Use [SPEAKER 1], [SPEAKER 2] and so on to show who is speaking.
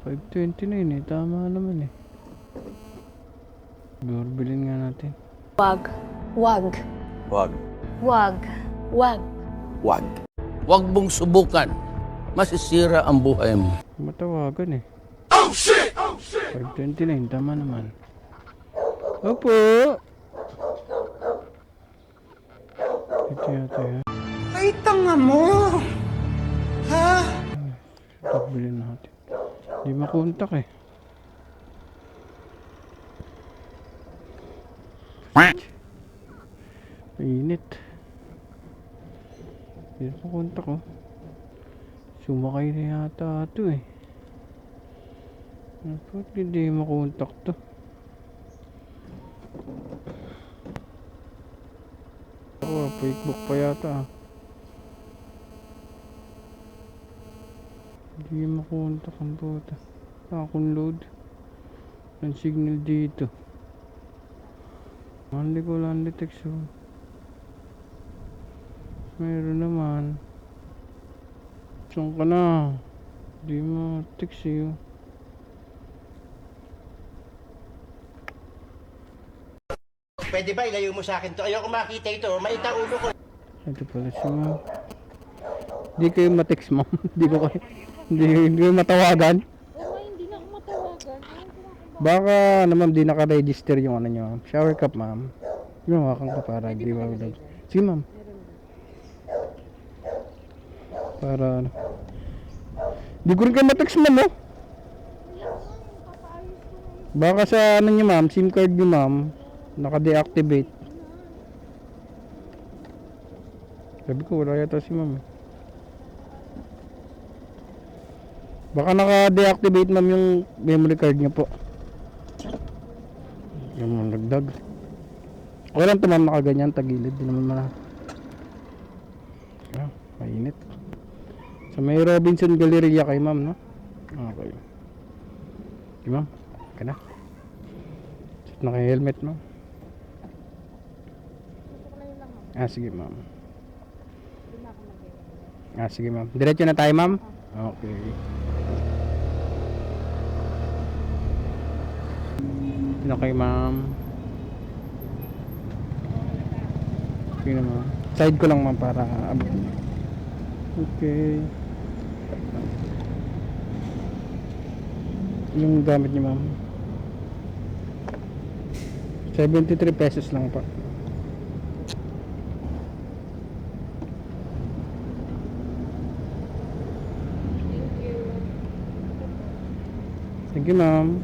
[SPEAKER 1] 5:29 eh. Tama naman eh. Bilhin nga natin.
[SPEAKER 2] Wag. Wag.
[SPEAKER 3] Wag.
[SPEAKER 2] Wag. Wag.
[SPEAKER 3] Wag.
[SPEAKER 4] Huwag mong subukan. Masisira ang buhay mo.
[SPEAKER 1] Matawagan eh. Oh shit! 5:29. Tama naman. Opo! Ito yata yan.
[SPEAKER 5] Ay, tanga mo! Ha?
[SPEAKER 1] Ito bilhin natin. Di makontak eh. Mainit. Di makontak oh. Sumakay na yata ito eh. Bakit hindi makontak to? Ako, Facebook pa yata ah. Hindi makontak ang puta. Akong load ang signal dito. Hindi ko lang detect so. Meron naman. Saan ka na? Hindi mo text eh.
[SPEAKER 6] Pwede ba ilayo mo sa akin to? Ayoko makita ito. Maita ulo ko.
[SPEAKER 1] Ito pala si ma'am. Hindi kayo ma-text ma'am. Hindi kayo matawagan.
[SPEAKER 2] Oo, hindi na ako matawagan.
[SPEAKER 1] Baka naman di naka-register yung ano nyo. Shower cup ma'am. Yung hawakan ko para di ba ulag. Sige ma'am. Para ano. Di ko rin kayo ma-text ma'am oh. Baka sa ano nyo ma'am, SIM card nyo ma'am, naka-deactivate. Sabi ko wala yata si ma'am. Baka naka-deactivate ma'am yung memory card nyo po. Yung mga nagdag. Okay lang ito ma'am, nakaganyan, tagilid. Di naman mana. Ah, mainit. So may Robinson Galleria kay ma'am, no? Okay. Okay ma'am, okay na. Naka-helmet ma'am. Ah, sige ma'am. Ah, sige ma'am. Diretso na tayo ma'am? Okay. Okay ma'am. Okay na ma'am. Side ko lang ma'am para abot niyo. Okay. Yung gamit niyo ma'am. 73 pesos lang pa. Thank you ma'am.